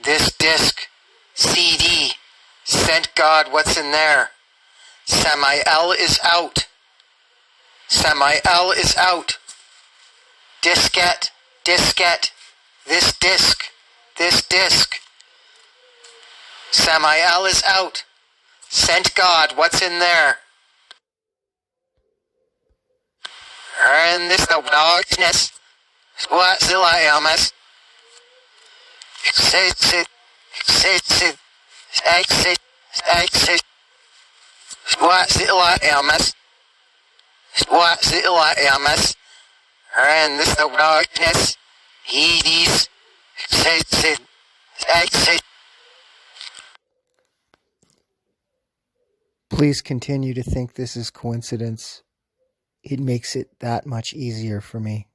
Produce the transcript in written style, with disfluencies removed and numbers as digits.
This disc, CD, sent God what's in there. Samael is out. Samael is out. Diskette, diskette, this disc. Samael is out. Sent God what's in there. And this the darkness. What's the light? Exit. What's the light? What's the light? And this the darkness. Hades. Exit. Please continue to think this is coincidence. It makes it that much easier for me.